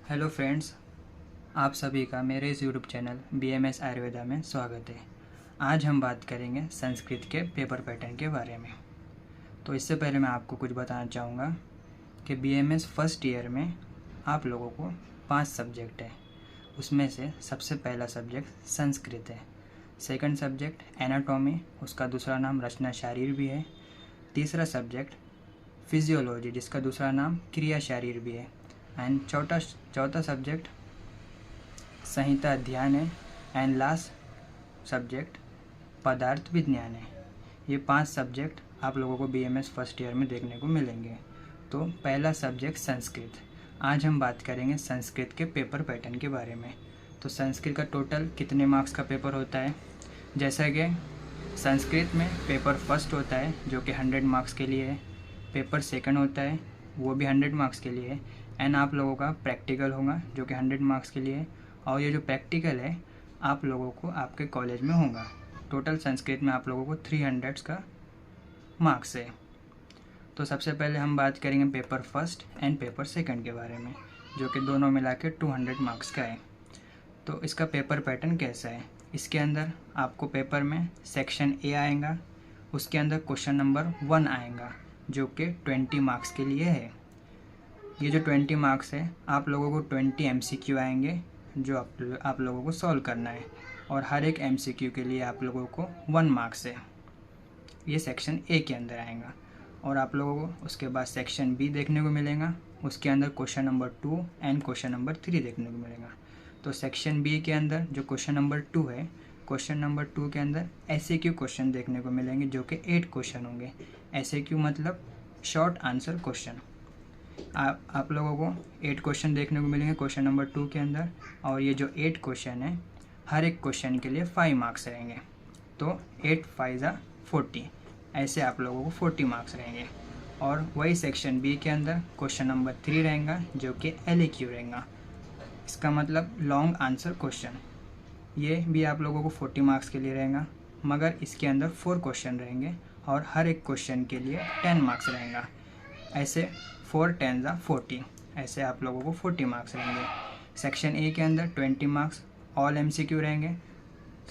Hello friends, आप सभी का मेरे इस यूट्यूब चैनल BMS आयुर्वेदा में स्वागत है। आज हम बात करेंगे संस्कृत के पेपर पैटर्न के बारे में। तो इससे पहले मैं आपको कुछ बताना चाहूँगा कि BMS फर्स्ट ईयर में आप लोगों को 5 सब्जेक्ट है। उसमें से सबसे पहला सब्जेक्ट संस्कृत है। सेकंड सब्जेक्ट एनाटॉमी, उसका दूसरा नाम रचना शारीर भी है। तीसरा सब्जेक्ट फिजियोलॉजी, जिसका दूसरा नाम क्रिया शारीर भी है। एंड चौथा सब्जेक्ट संहिता अध्ययन है। एंड लास्ट सब्जेक्ट पदार्थ विज्ञान है। ये 5 सब्जेक्ट आप लोगों को BMS फर्स्ट ईयर में देखने को मिलेंगे। तो पहला सब्जेक्ट संस्कृत। आज हम बात करेंगे संस्कृत के पेपर पैटर्न के बारे में। तो संस्कृत का टोटल कितने मार्क्स का पेपर होता है? जैसा कि संस्कृत में पेपर फर्स्ट होता है जो कि 100 मार्क्स के लिए है। पेपर सेकंड होता है वो भी 100 मार्क्स के लिए है। एंड आप लोगों का प्रैक्टिकल होगा जो कि 100 मार्क्स के लिए है। और ये जो प्रैक्टिकल है आप लोगों को आपके कॉलेज में होगा। टोटल संस्कृत में आप लोगों को 300 का मार्क्स है। तो सबसे पहले हम बात करेंगे paper first and paper second के बारे में, जो कि दोनों मिला के 200 मार्क्स का है। तो इसका पेपर पैटर्न कैसा है? इसके अंदर आपको पेपर में सेक्शन ए आएगा, उसके अंदर क्वेश्चन नंबर 1 आएगा जो कि 20 मार्क्स के लिए है। ये जो 20 मार्क्स है आप लोगों को 20 MCQ आएंगे जो आप लोगों को सॉल्व करना है। और हर एक MCQ के लिए आप लोगों को 1 मार्क्स है। ये सेक्शन ए के अंदर आएगा। और आप लोगों को उसके बाद सेक्शन बी देखने को मिलेगा, उसके अंदर question number 2 and question number 3 देखने को मिलेगा। तो सेक्शन बी के अंदर जो क्वेश्चन नंबर 2 है, क्वेश्चन नंबर 2 के अंदर SAQ क्वेश्चन देखने को मिलेंगे जो कि 8 क्वेश्चन होंगे। SAQ मतलब शॉर्ट आंसर क्वेश्चन। आप लोगों को 8 क्वेश्चन देखने को मिलेंगे क्वेश्चन नंबर 2 के अंदर। और ये जो 8 क्वेश्चन है हर एक क्वेश्चन के लिए 5 मार्क्स रहेंगे। तो 8 5 ज़ा 40, ऐसे आप लोगों को 40 मार्क्स रहेंगे। और वही सेक्शन बी के अंदर क्वेश्चन नंबर 3 रहेगा जो कि LAQ रहेगा। इसका मतलब लॉन्ग आंसर क्वेश्चन। ये भी आप लोगों को 40 मार्क्स के लिए रहेगा, मगर इसके अंदर 4 क्वेश्चन रहेंगे और हर एक क्वेश्चन के लिए 10 मार्क्स रहेगा। ऐसे 4 10 ज़ा 40, ऐसे आप लोगों को 40 मार्क्स रहेंगे। सेक्शन ए के अंदर 20 मार्क्स ऑल MCQ रहेंगे।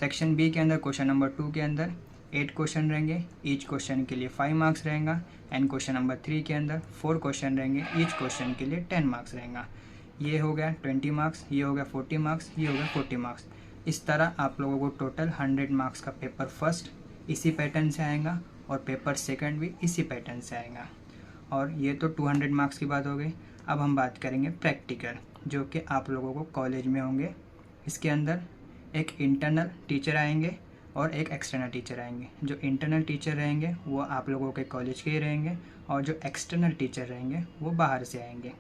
सेक्शन बी के अंदर क्वेश्चन नंबर 2 के अंदर 8 क्वेश्चन रहेंगे, ईच क्वेश्चन के लिए 5 मार्क्स रहेगा। एंड क्वेश्चन नंबर 3 के अंदर 4 क्वेश्चन रहेंगे, ईच क्वेश्चन के लिए 10 मार्क्स रहेगा। ये हो गया 20 मार्क्स, ये हो गया 40 मार्क्स, ये हो गया 40 मार्क्स। इस तरह आप लोगों को टोटल 100 मार्क्स का पेपर फर्स्ट इसी पैटर्न से आएगा और पेपर सेकंड भी इसी पैटर्न से आएगा। और ये तो 200 मार्क्स की बात हो गई। अब हम बात करेंगे प्रैक्टिकल, जो कि आप लोगों को कॉलेज में होंगे। इसके अंदर एक इंटरनल टीचर आएंगे और एक एक्सटर्नल टीचर आएंगे। जो इंटरनल टीचर रहेंगे वो आप लोगों के कॉलेज के ही रहेंगे और जो एक्सटर्नल टीचर रहेंगे वो बाहर से आएंगे।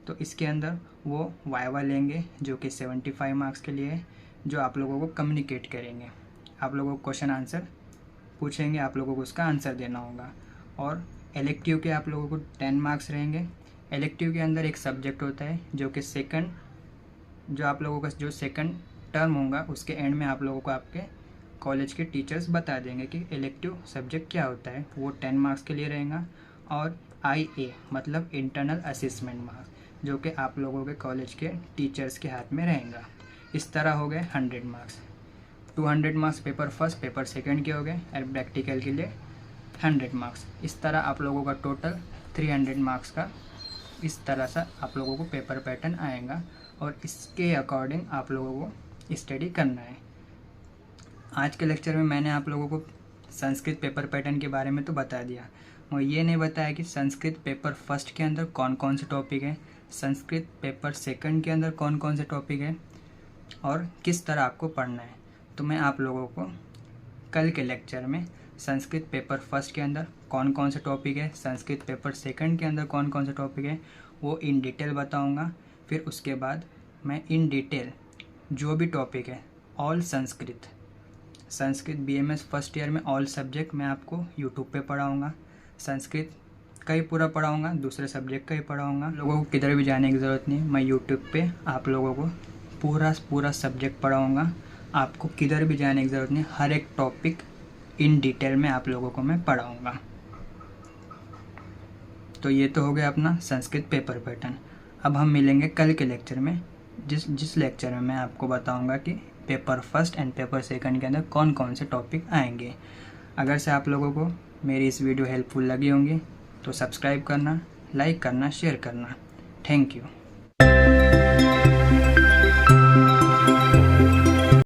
तो इसके अंदर वो वाइवा लेंगे जो कि 75 मार्क्स के लिए है, जो आप लोगों को कम्युनिकेट करेंगे। आप लोगों को क्वेश्चन आंसर पूछेंगे, आप लोगों को उसका आंसर देना होगा। और इलेक्टिव के आप लोगों को 10 मार्क्स रहेंगे। इलेक्टिव के अंदर एक सब्जेक्ट होता है जो कि जो आप लोगों का जो सेकंड टर्म होगा उसके एंड में आप लोगों को आपके कॉलेज के टीचर्स बता देंगे कि इलेक्टिव सब्जेक्ट क्या होता है। वो 10 मार्क्स के लिए रहेगा। और IA मतलब इंटरनल असेसमेंट मार्क्स, जो कि आप लोगों के कॉलेज के टीचर्स के हाथ में रहेगा। इस तरह हो गए 100 marks. 200 marks paper first paper second के हो गए और प्रैक्टिकल के लिए 100 मार्क्स। इस तरह आप लोगों का टोटल 300 मार्क्स का इस तरह से आप लोगों को पेपर पैटर्न आएगा। और इसके अकॉर्डिंग आप लोगों को स्टडी करना है। आज के लेक्चर में मैंने आप लोगों को संस्कृत पेपर पैटर्न के बारे में तो बता दिया, और ये नहीं बताया कि संस्कृत पेपर फर्स्ट के अंदर कौन कौन से टॉपिक है, संस्कृत पेपर सेकंड के अंदर कौन कौन से टॉपिक है और किस तरह आपको पढ़ना है। तो मैं आप लोगों को कल के लेक्चर में संस्कृत पेपर फर्स्ट के अंदर कौन कौन से टॉपिक है, संस्कृत पेपर सेकंड के अंदर कौन कौन से टॉपिक है, वो इन डिटेल बताऊंगा। फिर उसके बाद मैं इन डिटेल जो भी टॉपिक है all Sanskrit BMS first year में ऑल सब्जेक्ट मैं आपको यूट्यूब पे पढ़ाऊँगा। संस्कृत का ही पूरा पढ़ाऊँगा, दूसरे सब्जेक्ट का ही पढ़ाऊँगा। लोगों को किधर भी जाने की ज़रूरत नहीं, मैं यूट्यूब पे आप लोगों को पूरा सब्जेक्ट पढ़ाऊँगा। आपको किधर भी जाने की ज़रूरत नहीं, हर एक टॉपिक इन डिटेल में आप लोगों को मैं पढ़ाऊँगा। तो ये तो हो गया अपना संस्कृत पेपर पैटर्न। अब हम मिलेंगे कल के लेक्चर में, जिस लेक्चर में मैं आपको बताऊंगा कि paper first and paper second के अंदर कौन कौन से टॉपिक आएंगे। अगर से आप लोगों को मेरी इस वीडियो हेल्पफुल लगी होंगी तो सब्सक्राइब करना, लाइक करना, शेयर करना। Thank you.